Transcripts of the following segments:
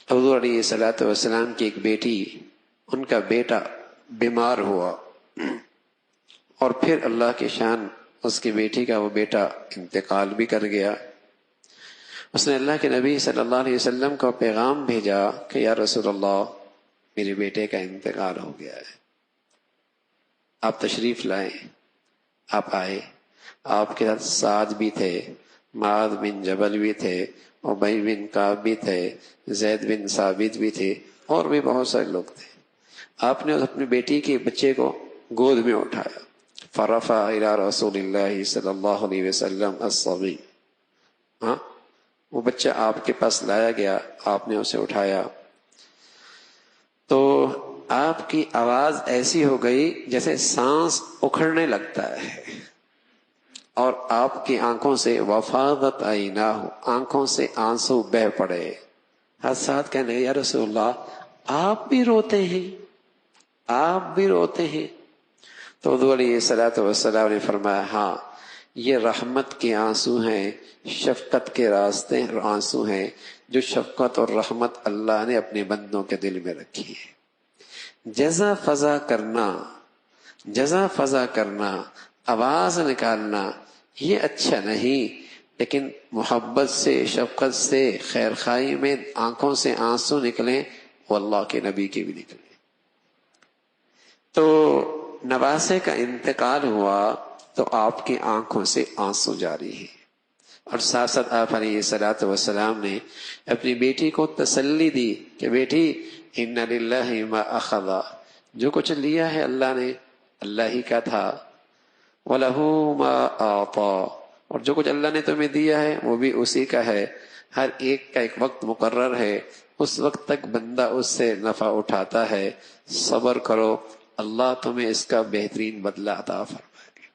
حضور علیہ الصلوۃ والسلام کی ایک بیٹی، ان کا بیٹا بیمار ہوا، اور پھر اللہ کی شان، اس کی بیٹی کا وہ بیٹا انتقال بھی کر گیا۔ اس نے اللہ کے نبی صلی اللہ علیہ وسلم کو پیغام بھیجا کہ یا رسول اللہ، میرے بیٹے کا انتقال ہو گیا ہے، آپ تشریف لائیں۔ آپ آئے، آپ کے ساتھ سعد بھی تھے، معاذ بن جبل بھی تھے، ابی بن کعب بھی تھے، زید بن ثابت بھی تھے، اور بھی بہت سارے لوگ تھے۔ آپ نے اپنی بیٹی کے بچے کو گود میں اٹھایا، فرفع الی رسول اللہ صلی اللہ علیہ وسلم الصبی، وہ بچہ آپ کے پاس لایا گیا، آپ نے اسے اٹھایا تو آپ کی آواز ایسی ہو گئی جیسے سانس اکھڑنے لگتا ہے، اور آپ کی آنکھوں سے وفاضت عیناہ، آنکھوں سے آنسو بہہ پڑے۔ حضرت کہنے لگے یا رسول اللہ، آپ بھی روتے ہیں، آپ بھی روتے ہیں؟ تو حضور علیہ الصلوۃ والسلام نے فرمایا ہاں، یہ رحمت کے آنسو ہیں، شفقت کے راستے آنسو ہیں، جو شفقت اور رحمت اللہ نے اپنے بندوں کے دل میں رکھی ہے۔ جزا فضا کرنا، جزا فضا کرنا، آواز نکالنا، یہ اچھا نہیں، لیکن محبت سے، شفقت سے، خیر خواہی میں آنکھوں سے آنسو نکلیں، وہ اللہ کے نبی کے بھی نکلیں۔ تو نواسے کا انتقال ہوا تو آپ کی آنکھوں سے آنسو جاری ہے، اور ساتھ ساتھ آپ علیہ الصلوۃ والسلام نے اپنی بیٹی کو تسلی دی کہ بیٹی ان للہ ما اخذ، جو کچھ لیا ہے اللہ نے، اللہ ہی کا تھا، وَلَهُ مَا أَعْطَى، اور جو کچھ اللہ نے تمہیں دیا ہے وہ بھی اسی کا ہے۔ ہر ایک کا ایک وقت مقرر ہے، اس وقت تک بندہ اس سے نفع اٹھاتا ہے، صبر کرو، اللہ تمہیں اس کا بہترین بدلہ عطا فرمائے گا۔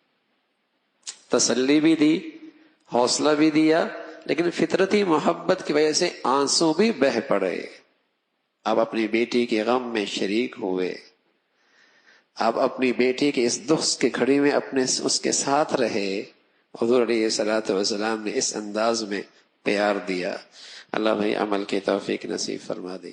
تسلی بھی دی، حوصلہ بھی دیا، لیکن فطرتی محبت کی وجہ سے آنسو بھی بہہ پڑے۔ آپ اپنی بیٹی کے غم میں شریک ہوئے، آپ اپنی بیٹی کے اس دکھ کی گھڑی میں اس کے ساتھ رہے۔ حضور علیہ الصلوۃ والسلام نے اس انداز میں پیار دیا۔ اللہ بھائی عمل کی توفیق نصیب فرما دے۔